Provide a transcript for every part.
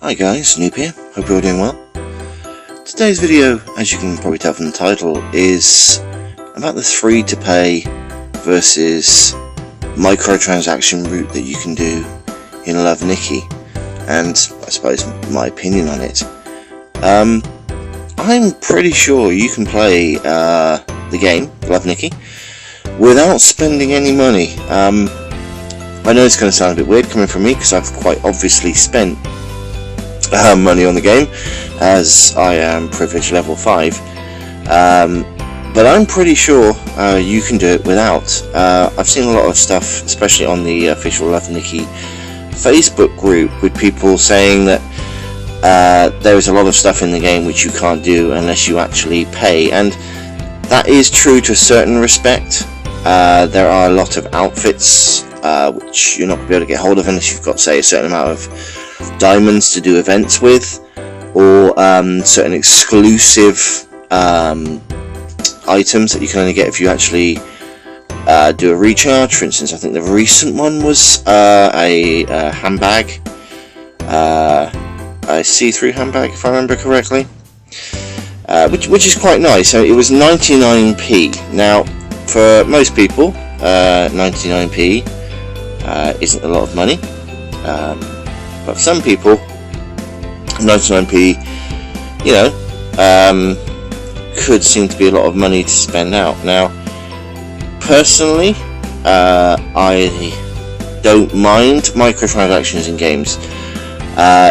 Hi guys, Noob here, hope you're all doing well. Today's video, as you can probably tell from the title, is about the free to pay versus microtransaction route that you can do in Love Nikki, and I suppose my opinion on it. I'm pretty sure you can play the game, Love Nikki, without spending any money. I know it's going to sound a bit weird coming from me because I've quite obviously spent money on the game, as I am privilege level 5, but I'm pretty sure you can do it without. I've seen a lot of stuff, especially on the official Love Nikki Facebook group, with people saying that there is a lot of stuff in the game which you can't do unless you actually pay, and that is true to a certain respect. There are a lot of outfits which you're not going to be able to get hold of unless you've got, say, a certain amount of diamonds to do events with, or certain exclusive items that you can only get if you actually do a recharge. For instance, I think the recent one was a handbag, a see-through handbag, if I remember correctly, which is quite nice. So it was 99p. Now, for most people, 99p isn't a lot of money, but for some people, 99p, you know, could seem to be a lot of money to spend out. Now, personally, I don't mind microtransactions in games.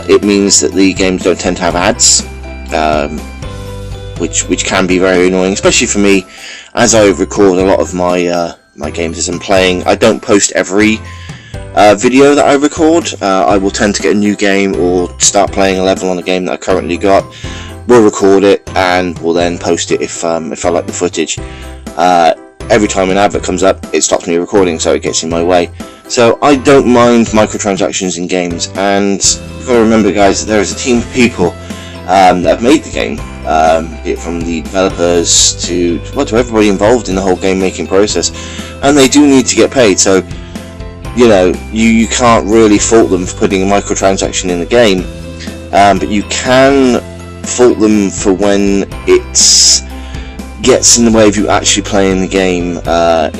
It means that the games don't tend to have ads, which can be very annoying, especially for me, as I record a lot of my games as I'm playing. I don't post every video that I record. I will tend to get a new game or start playing a level on a game that I currently got. We'll record it and we'll then post it if I like the footage. Every time an advert comes up, it stops me recording, so it gets in my way. So I don't mind microtransactions in games, and you've got to remember, guys, that there is a team of people that have made the game, be it from the developers to everybody involved in the whole game making process, and they do need to get paid. So, you know, you can't really fault them for putting a microtransaction in the game, but you can fault them for when it gets in the way of you actually playing the game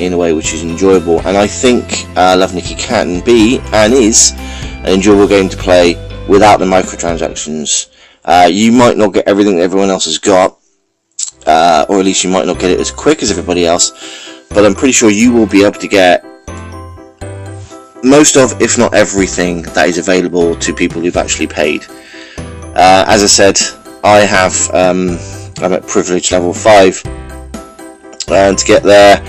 in a way which is enjoyable. And I think Love Nikki can be, and is, an enjoyable game to play without the microtransactions. You might not get everything that everyone else has got, or at least you might not get it as quick as everybody else, but I'm pretty sure you will be able to get most of, if not everything, that is available to people who've actually paid. As I said, I have, I'm at privilege level 5, and to get there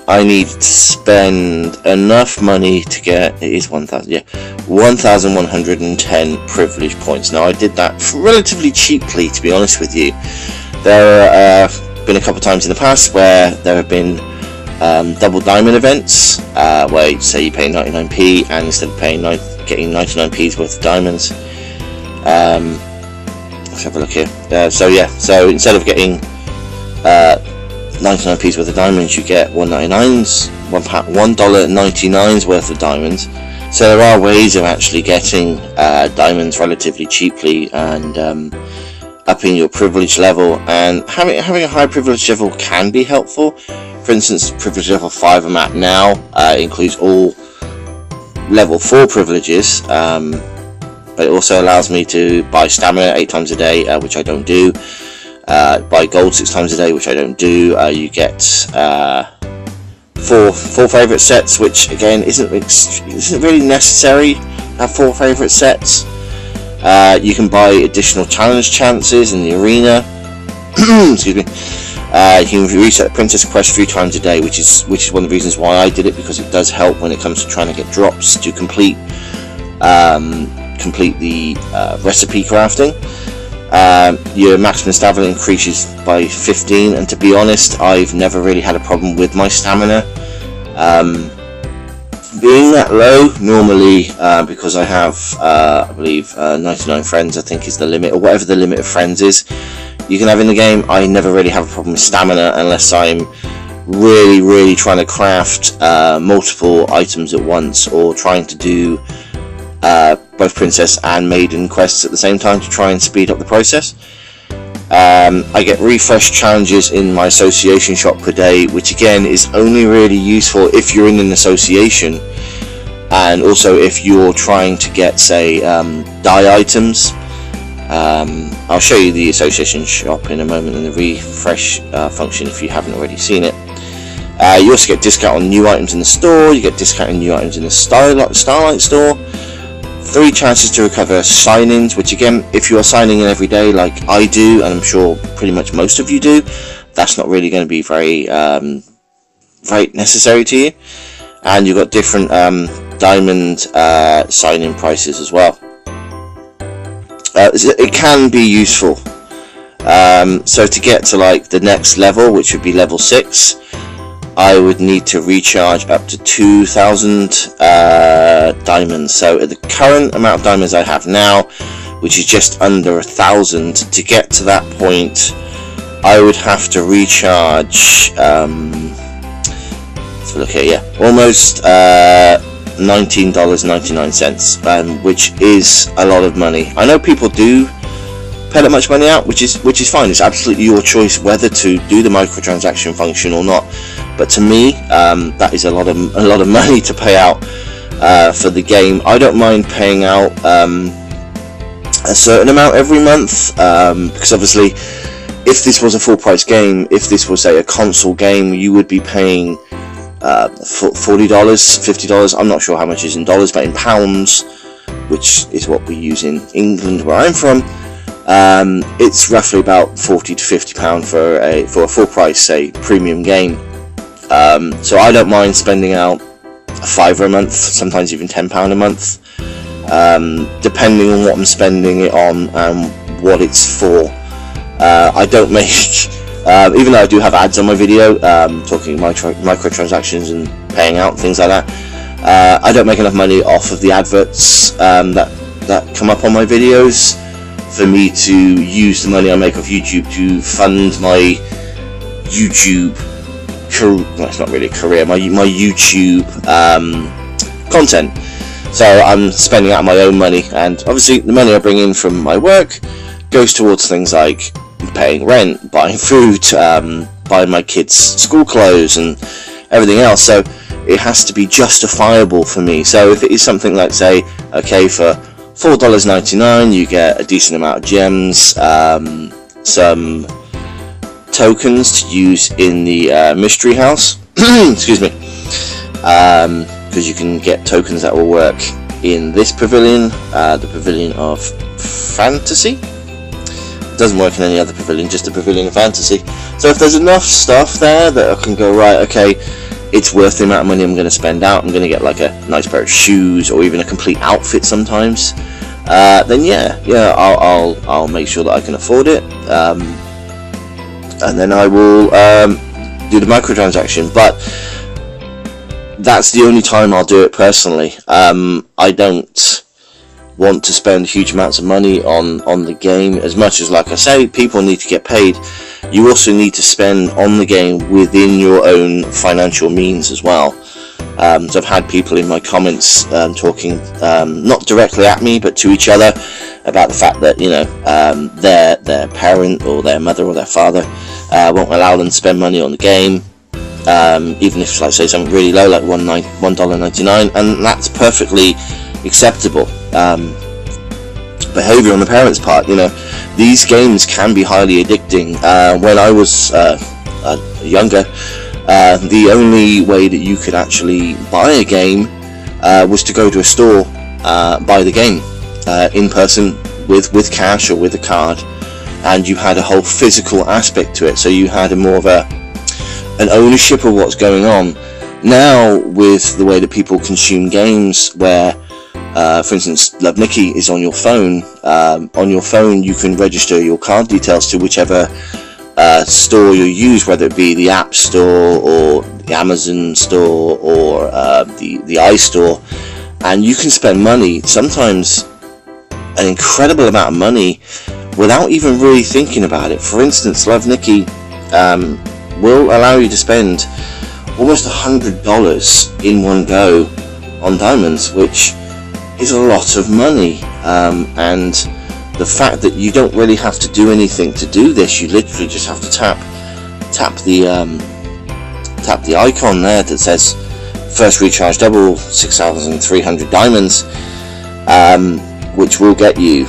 I need to spend enough money to get, it is 1,110 privilege points. Now, I did that relatively cheaply, to be honest with you. There have been a couple of times in the past where there have been double diamond events, where you say you pay 99p, and instead of getting 99p's worth of diamonds, let's have a look here. So instead of getting 99p's worth of diamonds, you get $1.99's worth of diamonds. So there are ways of actually getting diamonds relatively cheaply and upping your privilege level. And having a high privilege level can be helpful. For instance, privilege level 5 I'm at now includes all level 4 privileges, but it also allows me to buy stamina 8 times a day, which I don't do. Buy gold 6 times a day, which I don't do. You get 4 favourite sets, which again isn't really necessary to have 4 favourite sets. You can buy additional challenge chances in the arena. Excuse me. You can reset Princess Quest 3 times a day, which is one of the reasons why I did it, because it does help when it comes to trying to get drops to complete the recipe crafting. Your maximum stamina increases by 15, and to be honest, I've never really had a problem with my stamina being that low normally, because I have I believe 99 friends, I think, is the limit, or whatever the limit of friends is you can have in the game. I never really have a problem with stamina unless I'm really trying to craft multiple items at once, or trying to do both Princess and Maiden quests at the same time to try and speed up the process. I get refresh challenges in my association shop per day, which again is only really useful if you're in an association, and also if you're trying to get, say, dye items. I'll show you the association shop in a moment and the refresh function if you haven't already seen it. You also get discount on new items in the store, you get discount on new items in the Starlight store, 3 chances to recover sign-ins, which again, if you are signing in every day like I do, and I'm sure pretty much most of you do, that's not really going to be very necessary to you. And you've got different diamond sign-in prices as well. It can be useful. So to get to like the next level, which would be level 6, I would need to recharge up to 2,000 diamonds. So at the current amount of diamonds I have now, which is just under 1,000, to get to that point, I would have to recharge. Let's look here. Yeah, almost $19.99, which is a lot of money. I know people do pay that much money out, which is fine. It's absolutely your choice whether to do the microtransaction function or not. But to me, that is a lot of money to pay out for the game. I don't mind paying out a certain amount every month, because obviously, if this was a full price game, if this was a console game, you would be paying $40, $50. I'm not sure how much is in dollars, but in pounds, which is what we use in England, where I'm from. It's roughly about £40 to £50 for a full price, say, premium game. So I don't mind spending out £5 a month, sometimes even £10 a month, depending on what I'm spending it on and what it's for. I don't make, even though I do have ads on my video, talking microtransactions and paying out things like that, I don't make enough money off of the adverts that come up on my videos for me to use the money I make off YouTube to fund my YouTube career. Well, it's not really a career, my YouTube content. So I'm spending out my own money, and obviously the money I bring in from my work goes towards things like paying rent, buying food, buying my kids school clothes and everything else. So it has to be justifiable for me. So if it is something like, say, okay, for $4.99 you get a decent amount of gems, some tokens to use in the mystery house, excuse me, because you can get tokens that will work in this pavilion, the pavilion of fantasy. It doesn't work in any other pavilion, just the pavilion of fantasy. So if there's enough stuff there that I can go, right, okay, it's worth the amount of money I'm going to spend out, I'm going to get like a nice pair of shoes or even a complete outfit sometimes, then yeah, I'll make sure that I can afford it, and then I will do the microtransaction. But that's the only time I'll do it personally. I don't want to spend huge amounts of money on the game. As much as, like I say, people need to get paid, you also need to spend on the game within your own financial means as well. So I've had people in my comments talking, not directly at me, but to each other, about the fact that, you know, their parent or their mother or their father won't allow them to spend money on the game, even if, like, say, something really low, like $1.99, and that's perfectly acceptable behavior on the parents' part. You know, these games can be highly addicting. When I was younger, the only way that you could actually buy a game was to go to a store, buy the game in person with cash or with a card, and you had a whole physical aspect to it, so you had a more of an ownership of what's going on. Now, with the way that people consume games, where for instance, Love Nikki is on your phone. On your phone, you can register your card details to whichever store you use, whether it be the App Store or the Amazon Store or the iStore, and you can spend money, sometimes an incredible amount of money, without even really thinking about it. For instance, Love Nikki will allow you to spend almost $100 in one go on diamonds, which is a lot of money, and the fact that you don't really have to do anything to do this. You literally just have to tap the icon there that says first recharge double 6,300 diamonds, which will get you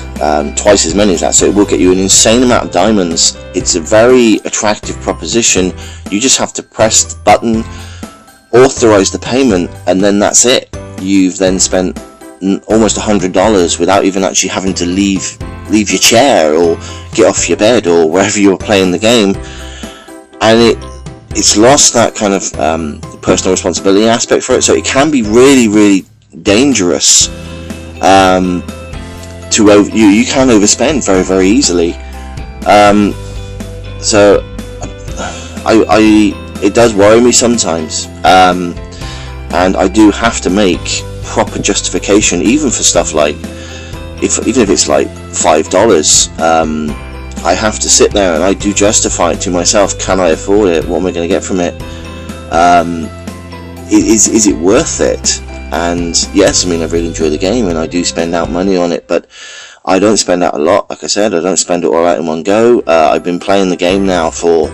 twice as many as that, so it will get you an insane amount of diamonds. It's a very attractive proposition. You just have to press the button, authorize the payment, and then that's it. You've then spent almost $100 without even actually having to leave your chair or get off your bed or wherever you're playing the game. And it's lost that kind of personal responsibility aspect for it, so it can be really, really dangerous. You can overspend very, very easily. So it does worry me sometimes, and I do have to make proper justification, even for stuff like, even if it's like $5. I have to sit there and I do justify it to myself. Can I afford it? What am I going to get from it? Is it worth it? And yes, I mean, I really enjoy the game and I do spend out money on it, but I don't spend out a lot. Like I said, I don't spend it all out in one go. I've been playing the game now for,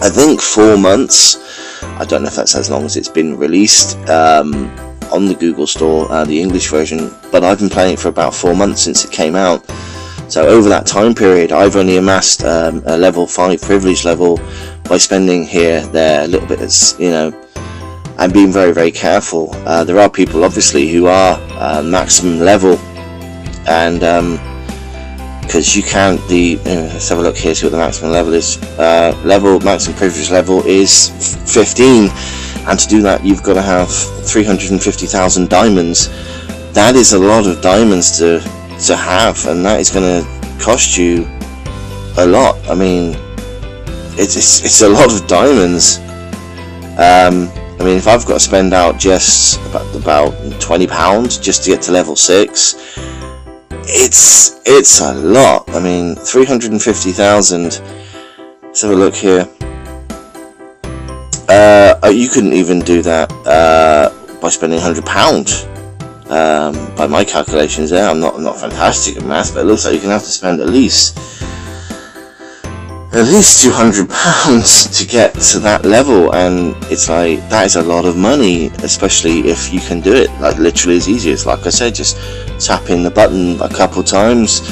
I think, 4 months. I don't know if that's as long as it's been released on the Google Store, the English version, but I've been playing it for about 4 months since it came out. So over that time period, I've only amassed a level 5 privilege level by spending here, there, a little bit, and being very, very careful. There are people, obviously, who are maximum level, and because you can't, let's have a look here, see what the maximum level is. Maximum privilege level is 15, and to do that, you've got to have 350,000 diamonds. That is a lot of diamonds to have, and that is going to cost you a lot. I mean, it's a lot of diamonds. I mean, if I've got to spend out just about £20 just to get to level 6, it's a lot. I mean, 350,000. Let's have a look here. You couldn't even do that by spending £100. By my calculations there. I'm not fantastic at maths, but it looks like you're going to have to spend at least £200 to get to that level, and it's like, that is a lot of money, especially if you can do it like literally as easy as, like I said, just tapping the button a couple times,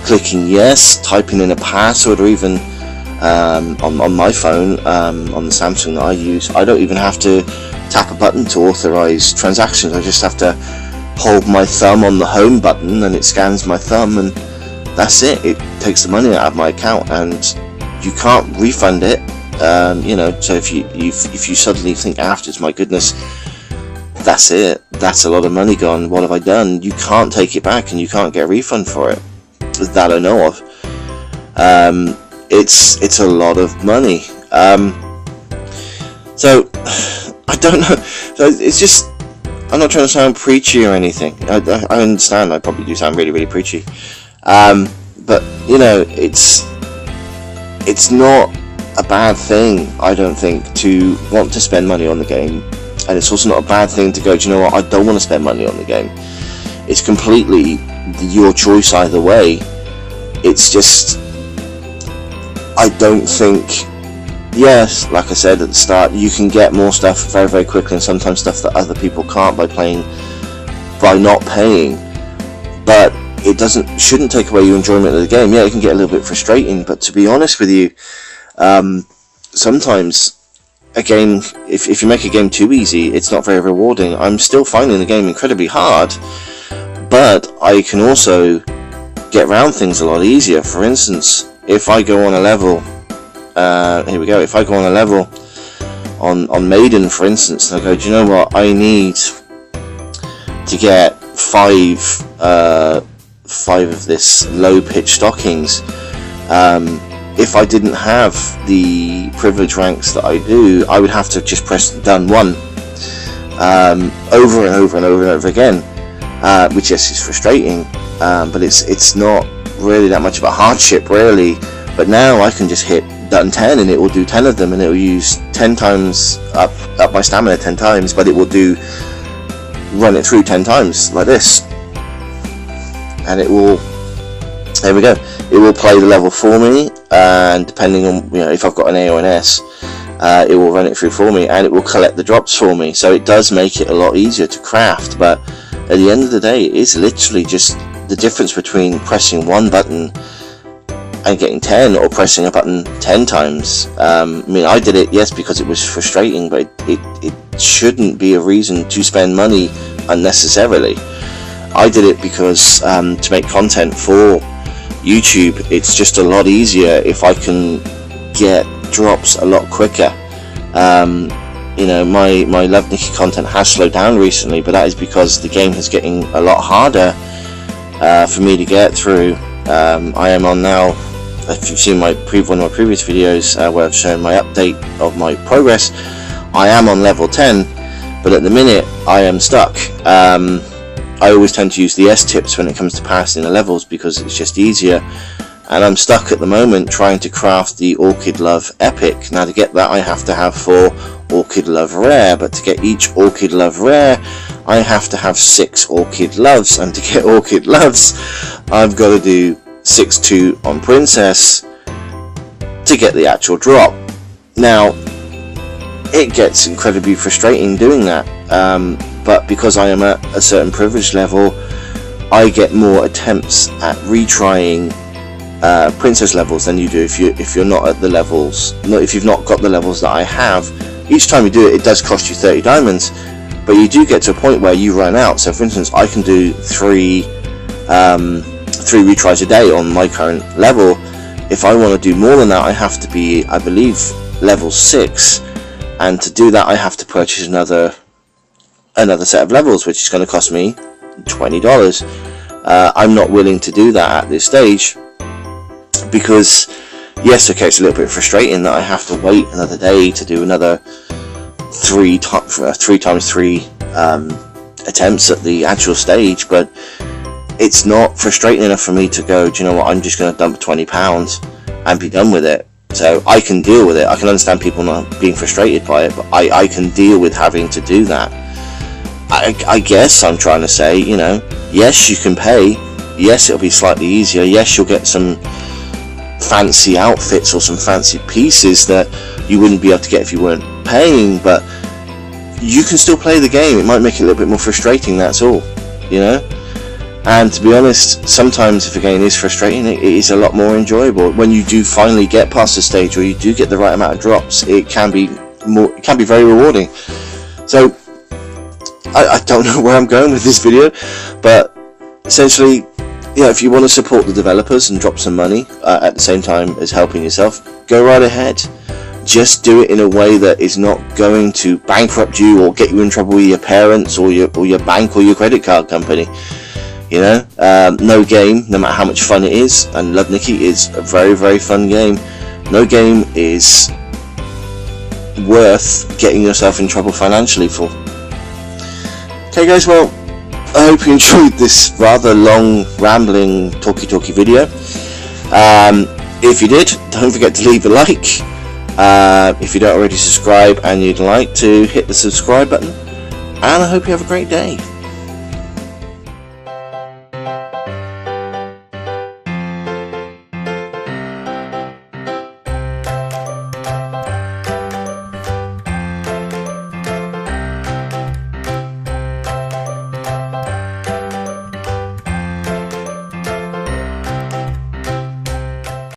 clicking yes, typing in a password, or even on my phone, on the Samsung that I use, I don't even have to tap a button to authorize transactions. I just have to hold my thumb on the home button and it scans my thumb, and that's it. It takes the money out of my account, and you can't refund it. So if you suddenly think afterwards, my goodness, that's it, that's a lot of money gone, what have I done? You can't take it back, and you can't get a refund for it, that I know of. It's a lot of money. So I don't know. So it's just, I'm not trying to sound preachy or anything. I understand I probably do sound really, really preachy. But it's not a bad thing, I don't think, to want to spend money on the game, and it's also not a bad thing to go, do you know what, I don't want to spend money on the game. It's completely your choice either way. It's just, I don't think, yes, like I said at the start, you can get more stuff very, very quickly, and sometimes stuff that other people can't by not paying, but it shouldn't take away your enjoyment of the game. Yeah, it can get a little bit frustrating, but to be honest with you, sometimes a game, if you make a game too easy, it's not very rewarding. I'm still finding the game incredibly hard, but I can also get around things a lot easier. For instance, if I go on a level, here we go, if I go on a level on Maiden, for instance, and I go, do you know what, I need to get 5 of this low pitch stockings. If I didn't have the privilege ranks that I do, I would have to just press done 1 over and over and over and over again, which yes, is frustrating, but it's not really that much of a hardship, really. But now I can just hit done 10 and it will do 10 of them, and it will use 10 times up my stamina 10 times, but it will do run it through 10 times like this, and it will, there we go, it will play the level for me, and depending on, you know, if I've got an A or an S, it will run it through for me, and it will collect the drops for me. So it does make it a lot easier to craft, but at the end of the day, it is literally just the difference between pressing one button and getting 10, or pressing a button 10 times. I mean, I did it, yes, because it was frustrating, but it shouldn't be a reason to spend money unnecessarily. I did it because to make content for YouTube, it's just a lot easier if I can get drops a lot quicker. You know, my Love Nikki content has slowed down recently, but that is because the game is getting a lot harder for me to get through. I am on now, if you've seen one of my previous videos where I've shown my update of my progress, I am on level 10, but at the minute I am stuck. I always tend to use the S tips when it comes to passing the levels because it's just easier, and I'm stuck at the moment trying to craft the Orchid Love Epic. Now, to get that I have to have 4 Orchid Love Rare, but to get each Orchid Love Rare I have to have 6 Orchid Loves, and to get Orchid Loves I've got to do 6-2 on Princess to get the actual drop. Now, it gets incredibly frustrating doing that, but because I am at a certain privilege level, I get more attempts at retrying Princess levels than you do if you're not at the levels. If you've not got the levels that I have. Each time you do it, it does cost you 30 diamonds, but you do get to a point where you run out. So, for instance, I can do 3 retries a day on my current level. If I want to do more than that, I have to be, I believe, level 6, and to do that I have to purchase another set of levels, which is going to cost me $20. I'm not willing to do that at this stage because, yes, okay, it's a little bit frustrating that I have to wait another day to do another 3 times 3 attempts at the actual stage, but it's not frustrating enough for me to go, do you know what, I'm just going to dump £20 and be done with it. So I can deal with it. I can understand people not being frustrated by it, but I can deal with having to do that. I guess I'm trying to say, you know, yes, you can pay, yes, it'll be slightly easier, yes, you'll get some fancy outfits or some fancy pieces that you wouldn't be able to get if you weren't paying, but you can still play the game. It might make it a little bit more frustrating, that's all, you know. And to be honest, sometimes if a game is frustrating, it is a lot more enjoyable. When you do finally get past the stage, or you do get the right amount of drops, it can be very rewarding. So I don't know where I'm going with this video, but essentially, you know, if you want to support the developers and drop some money at the same time as helping yourself, go right ahead. Just do it in a way that is not going to bankrupt you or get you in trouble with your parents or your bank or your credit card company. You know, no game, no matter how much fun it is, and Love Nikki is a very, very fun game, no game is worth getting yourself in trouble financially for. Okay guys, well, I hope you enjoyed this rather long, rambling, talky video. If you did, don't forget to leave a like. If you don't already subscribe and you'd like to, hit the subscribe button, and I hope you have a great day.